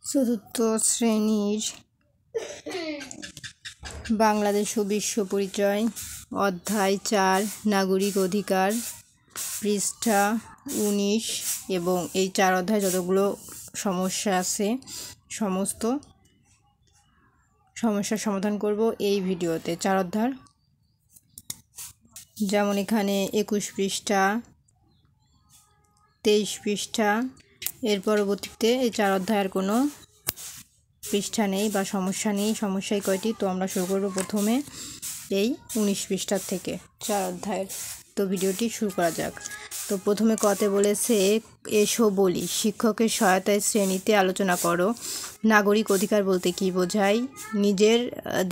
চতুর্থ শ্রেণীর বাংলাদেশ ও বিশ্ব পরিচয়, অধ্যায় 4 নাগরিক অধিকার, পৃষ্ঠা 19 এবং এই 4 অধ্যায় যতগুলো সমস্যা আছে সমস্ত সমস্যার সমাধান করব এই ভিডিওতে। 4 অধ্যায় যেমন এখানে 21 পৃষ্ঠা, 23 পৃষ্ঠা, এর পরবর্তীতে এই 4 অধ্যায়ের কোনো পৃষ্ঠা নেই বা সমস্যা নেই। সমস্যায় কয়টি? তো আমরা শুরু করব প্রথমে এই 19 পৃষ্ঠার থেকে 4 অধ্যায়ের। তো ভিডিওটি শুরু করা যাক। তো প্রথমে কতে বলেছে, এসো বলি, শিক্ষকের সহায়তায় শ্রেণীতে আলোচনা করো। নাগরিক অধিকার বলতে কি বোঝায়? নিজের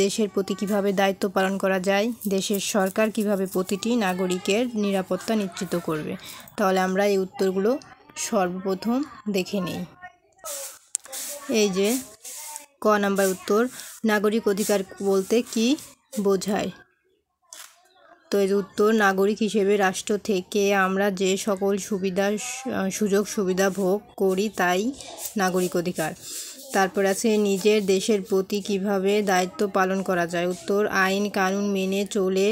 দেশের প্রতি কিভাবে দায়িত্ব পালন করা যায়? দেশের সরকার কিভাবে প্রতিটি নাগরিকের নিরাপত্তা নিশ্চিত করবে? তাহলে আমরা এই উত্তরগুলো সর্বপ্রথম দেখে নিই। এই যে ক নাম্বার উত্তর, নাগরিক অধিকার বলতে কি বোঝায়? তো এর উত্তর, নাগরিক হিসেবে রাষ্ট্র থেকে আমরা যে সকল সুযোগ সুবিধা ভোগ করি তাই নাগরিক অধিকার। তারপর আছে নিজের দেশের প্রতি কিভাবে দায়িত্ব পালন করা যায়? উত্তর, আইন কানুন মেনে চলে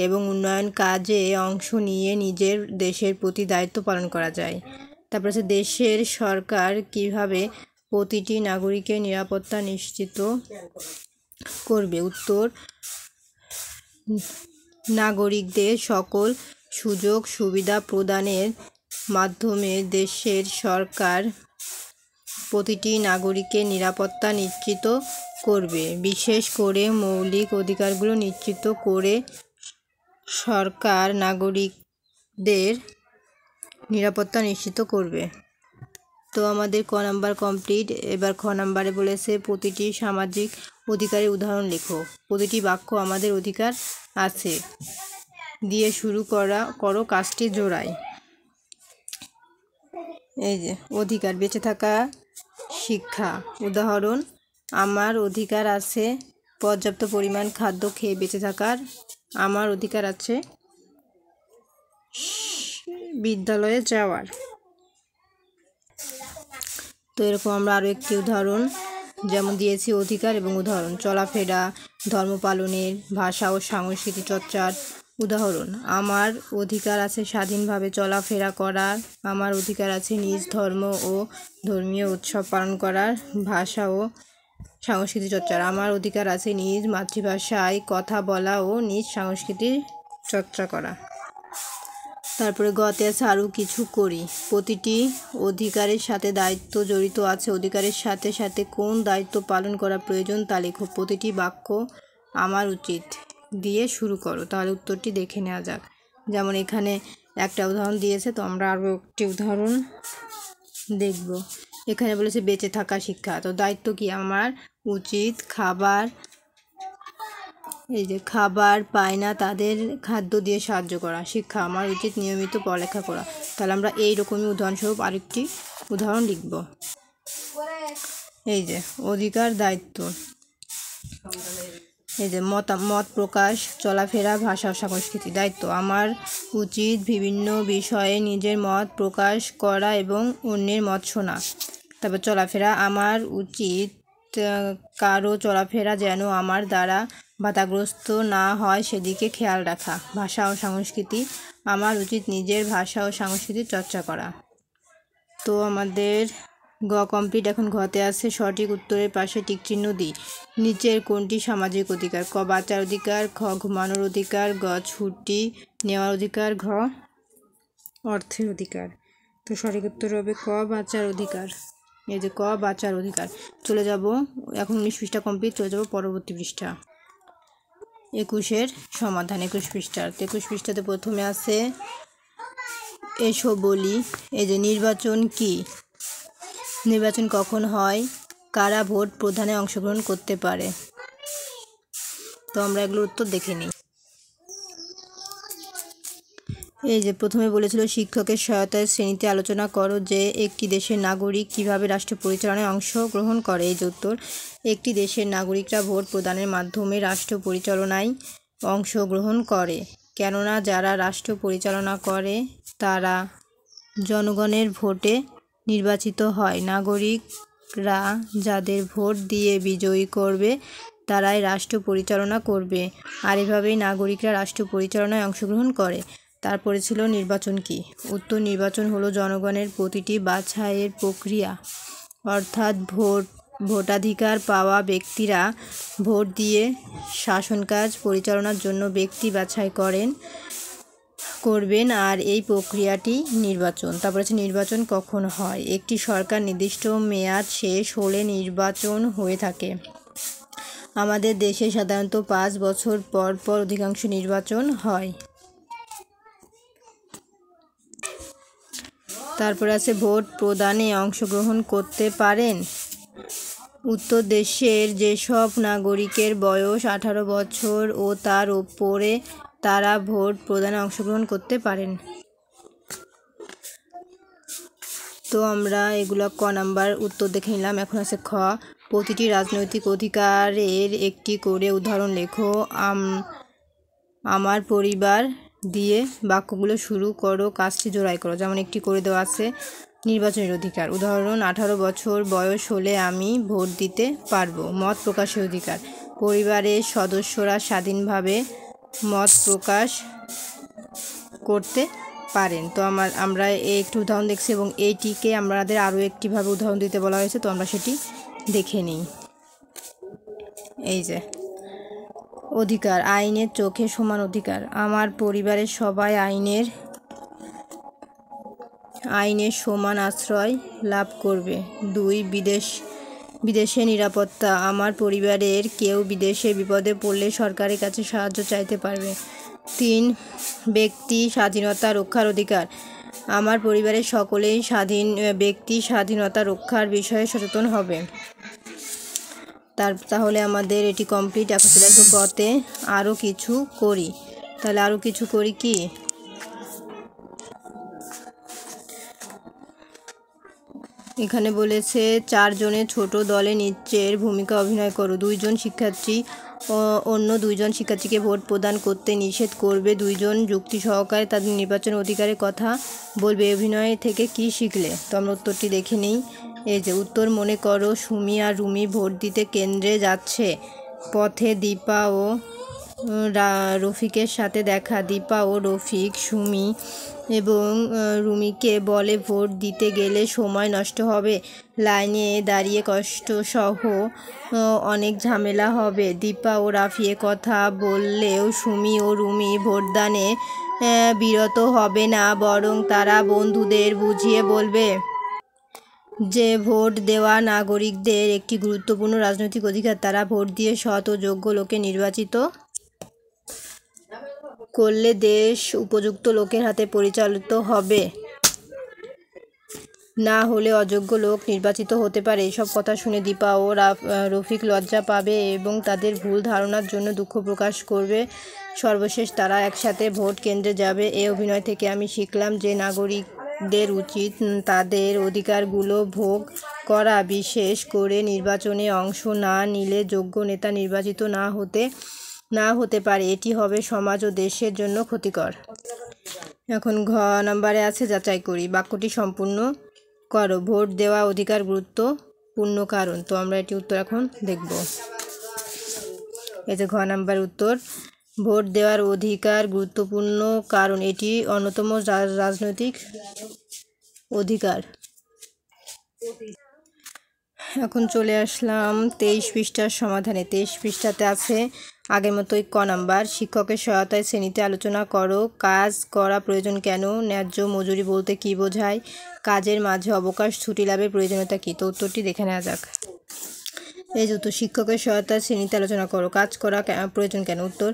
এবং উন্নয়ন কাজে অংশ নিয়ে নিজের দেশের প্রতি দায়িত্ব পালন করা যায়। তারপর আছে দেশের সরকার কিভাবে প্রতিটি নাগরিকের নিরাপত্তা নিশ্চিত করবে? উত্তর, নাগরিকদের সকল সুযোগ সুবিধা প্রদানের মাধ্যমে দেশের সরকার প্রতিটি নাগরিকের নিরাপত্তা নিশ্চিত করবে। বিশেষ করে মৌলিক অধিকারগুলো নিশ্চিত করে সরকার নাগরিকদের নিরাপত্তা নিশ্চিত করবে। তো আমাদের ক নাম্বার কমপ্লিট। এবার খ নাম্বারে বলেছে প্রতিটি সামাজিক অধিকারের উদাহরণ লেখো। প্রতিটি বাক্য আমাদের অধিকার আছে দিয়ে শুরু করো কাজটি জোড়ায়। এই যে অধিকার, বেঁচে থাকা, শিক্ষা। উদাহরণ, আমার অধিকার আছে পর্যাপ্ত পরিমাণ খাদ্য খেয়ে বেঁচে থাকার। আমার অধিকার আছে বিদ্যালয়ে যাওয়ার। তো এরকম আমরা আরও একটি উদাহরণ যেমন দিয়েছি অধিকার এবং উদাহরণ, চলাফেরা, ধর্ম পালনের, ভাষা ও সংস্কৃতি চর্চার। উদাহরণ, আমার অধিকার আছে স্বাধীনভাবে চলাফেরা করার। আমার অধিকার আছে নিজ ধর্ম ও ধর্মীয় উৎসব পালন করার, ভাষা ও সংস্কৃতি চর্চার। আমার অধিকার আছে নিজ মাতৃভাষায় কথা বলা ও নিজ সংস্কৃতি চর্চা করা। তারপরে গতে আছে আরও কিছু করি। প্রতিটি অধিকারের সাথে দায়িত্ব জড়িত আছে। অধিকারের সাথে সাথে কোন দায়িত্ব পালন করা প্রয়োজন তা লেখো। প্রতিটি বাক্য আমার উচিত দিয়ে শুরু করো। তাহলে উত্তরটি দেখে নেওয়া যাক। যেমন এখানে একটা উদাহরণ দিয়েছে, তো আমরা আরও একটি উদাহরণ দেখব। এখানে বলেছে বেঁচে থাকা, শিক্ষা। তো দায়িত্ব কি? আমার উচিত খাবার, এই যে খাবার পায় না তাদের খাদ্য দিয়ে সাহায্য করা। শিক্ষা, আমার উচিত নিয়মিত পড়ালেখা করা। তাহলে আমরা এইরকমই উদাহরণস্বরূপ আরেকটি উদাহরণ লিখব। এই যে অধিকার, দায়িত্ব। এই যে মত প্রকাশ, চলাফেরা, ভাষা ও সংস্কৃতি। দায়িত্ব, আমার উচিত বিভিন্ন বিষয়ে নিজের মত প্রকাশ করা এবং অন্যের মত শোনা। তারপর চলাফেরা, আমার উচিত কারো চলাফেরা যেন আমার দ্বারা বাধাগ্রস্ত না হয় সেদিকে খেয়াল রাখা। ভাষা ও সংস্কৃতি, আমার উচিত নিজের ভাষা ও সংস্কৃতি চর্চা করা। তো আমাদের গ কমপ্লিট। এখন ঘতে আছে সঠিক উত্তরের পাশে টিকচিহ্ন দিই। নিচের কোনটি সামাজিক অধিকার? ক বাঁচার অধিকার, খ ঘুমানোর অধিকার, গ ছুটি নেওয়ার অধিকার, ঘ অর্থের অধিকার। তো সঠিক উত্তর হবে ক বাঁচার অধিকার। এই যে ক বাঁচার অধিকার। চলে যাব এখন 19 পৃষ্ঠা কমপ্লিট, চলে যাব পরবর্তী পৃষ্ঠা 21-এর সমাধান। 21 পৃষ্ঠার 21 পৃষ্ঠাতে প্রথমে আছে এসো বলি। এই যে নির্বাচন কি? নির্বাচন কখন হয়? কারা ভোট প্রদানে অংশগ্রহণ করতে পারে? তো আমরা এগুলোর উত্তর দেখে নিই। এই যে প্রথমে বলেছিল শিক্ষকের সহায়তায় শ্রেণীতে আলোচনা করো যে একটি দেশের নাগরিক কিভাবে রাষ্ট্র পরিচালনায় অংশগ্রহণ করে। এই যে উত্তর, একটি দেশের নাগরিকরা ভোট প্রদানের মাধ্যমে রাষ্ট্র পরিচালনায় অংশগ্রহণ করে, কেননা যারা রাষ্ট্র পরিচালনা করে তারা জনগণের ভোটে নির্বাচিত হয়। নাগরিক নাগরিকরা যাদের ভোট দিয়ে বিজয়ী করবে তারাই রাষ্ট্র পরিচালনা করবে, আর এভাবেই নাগরিকরা রাষ্ট্র পরিচালনায় অংশগ্রহণ করে। তারপরে ছিল নির্বাচন কি? উত্তর, নির্বাচন হলো জনগণের প্রতিটি বাছাইয়ের প্রক্রিয়া, অর্থাৎ ভোটাধিকার পাওয়া ব্যক্তিরা ভোট দিয়ে শাসন কাজ পরিচালনার জন্য ব্যক্তি বাছাই করবেন, আর এই প্রক্রিয়াটি নির্বাচন। তারপরে হচ্ছে নির্বাচন কখন হয়? একটি সরকার নির্দিষ্ট মেয়াদ শেষ হলে নির্বাচন হয়ে থাকে। আমাদের দেশে সাধারণত 5 বছর পর পর অধিকাংশ নির্বাচন হয়। তারপরে আছে ভোট প্রদানে অংশগ্রহণ করতে পারেন। উত্তর, দেশের যেসব নাগরিকের বয়স 18 বছর ও তার উপরে তারা ভোট প্রদানে অংশগ্রহণ করতে পারেন। তো আমরা এগুলো ক নাম্বার উত্তর দেখে নিলাম। এখন আছে খ, প্রতিটি রাজনৈতিক অধিকারের একটি করে উদাহরণ লেখো। আমার পরিবার দিয়ে বাক্যগুলো শুরু করো, কাজটি জোড়াই করো। যেমন একটি করে দেওয়া আছে নির্বাচনের অধিকার। উদাহরণ, 18 বছর বয়স হলে আমি ভোট দিতে পারবো। মত প্রকাশের অধিকার, পরিবারের সদস্যরা স্বাধীনভাবে মত প্রকাশ করতে পারেন। তো আমরা একটি উদাহরণ দেখছি এবং এইটিকে আমাদের আরও একটিভাবে উদাহরণ দিতে বলা হয়েছে, তো আমরা সেটি দেখে নিই। এই যে অধিকার, আইনের চোখে সমান অধিকার। আমার পরিবারের সবাই আইনের সমান আশ্রয় লাভ করবে। 2, বিদেশে নিরাপত্তা, আমার পরিবারের কেউ বিদেশে বিপদে পড়লে সরকারের কাছে সাহায্য চাইতে পারবে। 3, ব্যক্তি স্বাধীনতা রক্ষার অধিকার, আমার পরিবারের সকলেই ব্যক্তি স্বাধীনতা রক্ষার বিষয়ে সচেতন হবে। তাহলে আমাদের এটি কমপ্লিট। এখন চলে আসবো গতে, আরও কিছু করি। তাহলে আরও কিছু করি কি? এখানে বলেছে 4 জনের ছোট দলে নিচের ভূমিকা অভিনয় করো। 2 জন শিক্ষার্থী অন্য 2 জন শিক্ষার্থীকে ভোট প্রদান করতে নিষেধ করবে। 2 জন যুক্তি সহকারে তাদের নির্বাচন অধিকারের কথা বলবে। অভিনয় থেকে কি শিখলে? তো আমরা উত্তরটি দেখে নিই। এই যে উত্তর, মনে করো সুমি আর রুমি ভোট দিতে কেন্দ্রে যাচ্ছে। পথে দীপা ও রফিকের সাথে দেখা। দীপা ও রফিক সুমি এবং রুমিকে বলে ভোট দিতে গেলে সময় নষ্ট হবে, লাইনে দাঁড়িয়ে কষ্টসহ অনেক ঝামেলা হবে। দীপা ও রাফি কথা বললেও সুমি ও রুমি ভোটদানে বিরত হবে না, বরং তারা বন্ধুদের বুঝিয়ে বলবে যে ভোট দেওয়া নাগরিকদের একটি গুরুত্বপূর্ণ রাজনৈতিক অধিকার। তারা ভোট দিয়ে সৎ ও যোগ্য লোকে নির্বাচিত করলে দেশ উপযুক্ত লোকের হাতে পরিচালিত হবে, না হলে অযোগ্য লোক নির্বাচিত হতে পারে। এসব কথা শুনে দীপা ও রফিক লজ্জা পাবে এবং তাদের ভুল ধারণার জন্য দুঃখ প্রকাশ করবে। সর্বশেষ তারা একসাথে ভোট কেন্দ্রে যাবে। এই অভিনয় থেকে আমি শিখলাম যে নাগরিকদের উচিত তাদের অধিকারগুলো ভোগ করা, বিশেষ করে নির্বাচনে অংশ না নিলে যোগ্য নেতা নির্বাচিত না হতে পারে। এটি হবে সমাজ ও দেশের জন্য ক্ষতিকর। এখন ঘ নাম্বারে আছে যাচাই করি। বাক্যটি সম্পূর্ণ করো। ভোট দেওয়া অধিকার গুরুত্বপূর্ণ কারণ। তো আমরা এটি উত্তর এখন দেখব। এই যে ঘ নাম্বার উত্তর, ভোট দেওয়ার অধিকার গুরুত্বপূর্ণ কারণ এটি অন্যতম রাজনৈতিক অধিকার। এখন চলে আসলাম 23 পৃষ্ঠার সমাধানে। 23 পৃষ্ঠাতে আছে আগের মতোই ক নাম্বার, শিক্ষকের সহায়তায় শ্রেণীতে আলোচনা করো। কাজ করা প্রয়োজন কেন? ন্যায্য মজুরি বলতে কি বোঝায়? কাজের মাঝে অবকাশ ছুটি লাভের প্রয়োজনীয়তা কী? তো উত্তরটি দেখে নেওয়া যাক। এই যে উত্তর, শিক্ষকের সহায়তায় শ্রেণীতে আলোচনা করো। কাজ করা প্রয়োজন কেন? উত্তর,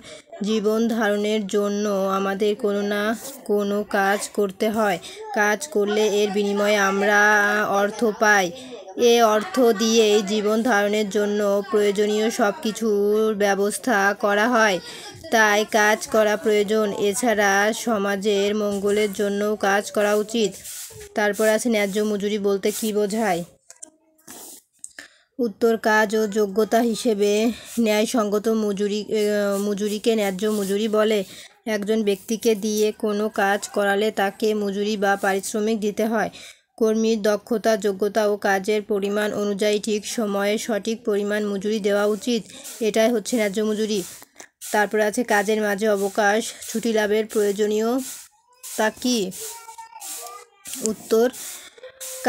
জীবন ধারণের জন্য আমাদের কোনো না কোনো কাজ করতে হয়। কাজ করলে এর বিনিময়ে আমরা অর্থ পাই। এ অর্থ দিয়েই জীবন ধারণের জন্য প্রয়োজনীয় সব কিছুর ব্যবস্থা করা হয়, তাই কাজ করা প্রয়োজন। এছাড়া সমাজের মঙ্গলের জন্যও কাজ করা উচিত। তারপর আছে ন্যায্য মজুরি বলতে কি বোঝায়? উত্তর, কাজ ও যোগ্যতা হিসেবে ন্যায়সঙ্গত মজুরিকে ন্যায্য মজুরি বলে। একজন ব্যক্তিকে দিয়ে কোনো কাজ করালে তাকে মজুরি বা পারিশ্রমিক দিতে হয়। কর্মীর দক্ষতা, যোগ্যতা ও কাজের পরিমাণ অনুযায়ী ঠিক সময়ে সঠিক পরিমাণ মজুরি দেওয়া উচিত, এটাই হচ্ছে ন্যায্য মজুরি। তারপরে আছে কাজের মাঝে অবকাশ, ছুটি লাভের প্রয়োজনীয়তা কি? উত্তর,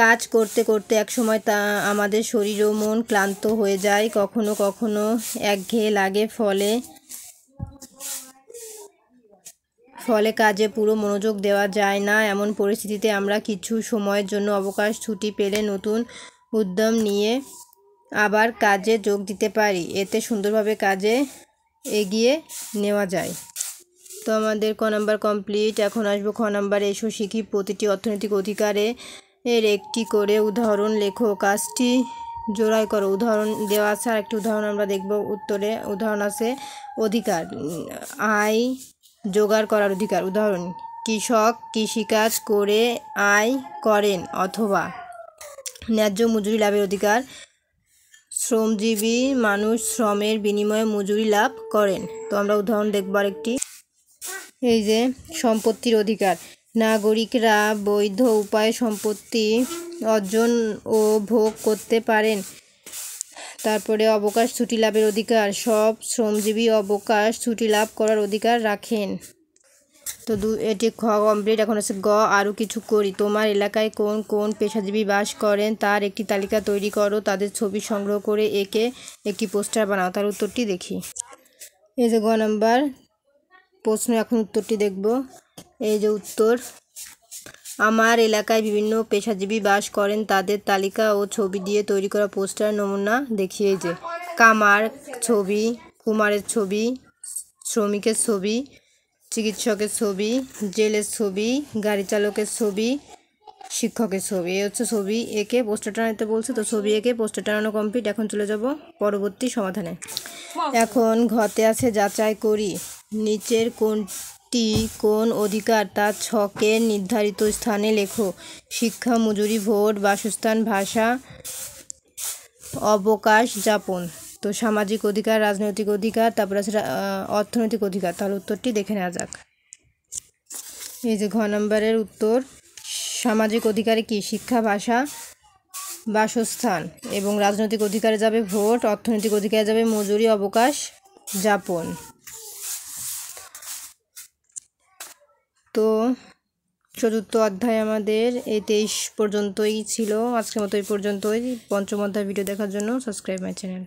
কাজ করতে করতে একসময় আমাদের শরীর ও মন ক্লান্ত হয়ে যায়, কখনো কখনো একঘেয়ে লাগে, ফলে কাজে পুরো মনোযোগ দেওয়া যায় না। এমন পরিস্থিতিতে আমরা কিছু সময়ের জন্য অবকাশ, ছুটি পেলে নতুন উদ্যম নিয়ে আবার কাজে যোগ দিতে পারি। এতে সুন্দরভাবে কাজে এগিয়ে নেওয়া যায়। তো আমাদের ক নাম্বার কমপ্লিট। এখন আসবো খ নাম্বার। এসো শিখি প্রতিটি অর্থনৈতিক অধিকারে এর একটি করে উদাহরণ লেখো, কাজটি জোড়াই করো। উদাহরণ দেওয়া আছে, আর একটি উদাহরণ আমরা দেখব। উত্তরে উদাহরণ আছে অধিকার, আয় জোগাড় করার অধিকার। উদাহরণ, কৃষক কৃষিকাজ করে আয় করেন, অথবা ন্যায্য মজুরি লাভের অধিকার, শ্রমজীবী মানুষ শ্রমের বিনিময়ে মজুরি লাভ করেন। তো আমরা উদাহরণ দেখব আরেকটি। এই যে সম্পত্তির অধিকার, নাগরিকরা বৈধ উপায়ে সম্পত্তি অর্জন ও ভোগ করতে পারেন। তারপরে অবকাশ, ছুটি লাভের অধিকার, সব শ্রমজীবী অবকাশ, ছুটি লাভ করার অধিকার রাখেন। তো এটি খ কমপ্লিট। এখন আছে গ, আরও কিছু করি। তোমার এলাকায় কোন কোন পেশাজীবী বাস করেন তার একটি তালিকা তৈরি করো, তাদের ছবি সংগ্রহ করে একে একটি পোস্টার বানাও। তার উত্তরটি দেখি। এই যে গ নাম্বার প্রশ্ন, এখন উত্তরটি দেখব। এই যে উত্তর, আমার এলাকায় বিভিন্ন পেশাজীবী বাস করেন, তাদের তালিকা ও ছবি দিয়ে তৈরি করা পোস্টার নমুনা দেখি। এই যে কামার ছবি, কুমারের ছবি, শ্রমিকের ছবি, চিকিৎসকের ছবি, জেলের ছবি, গাড়ি চালকের ছবি, শিক্ষকের ছবি। এই হচ্ছে ছবি এঁকে পোস্টার টানাতে বলছে। তো ছবি এঁকে পোস্টার টানানো কমপ্লিট। এখন চলে যাব পরবর্তী সমাধানে। এখন ঘতে আছে যাচাই করি, নিচের কোনটি কোন অধিকার তা ছকের নির্ধারিত স্থানে লেখো। শিক্ষা, মজুরি, ভোট, বাসস্থান, ভাষা, অবকাশ যাপন। তো সামাজিক অধিকার, রাজনৈতিক অধিকার, তারপর আছে অর্থনৈতিক অধিকার। তাহলে উত্তরটি দেখে নেওয়া যাক। এই যে ঘ নম্বরের উত্তর, সামাজিক অধিকারে কি? শিক্ষা, ভাষা, বাসস্থান। এবং রাজনৈতিক অধিকারে যাবে ভোট, অর্থনৈতিক অধিকারে যাবে মজুরি, অবকাশ যাপন। তো চতুর্থ অধ্যায় আমাদের এই 23 পর্যন্তই ছিল। আজকের মতো এই পর্যন্তই। পঞ্চম অধ্যায় ভিডিও দেখার জন্য সাবস্ক্রাইব মাই চ্যানেল।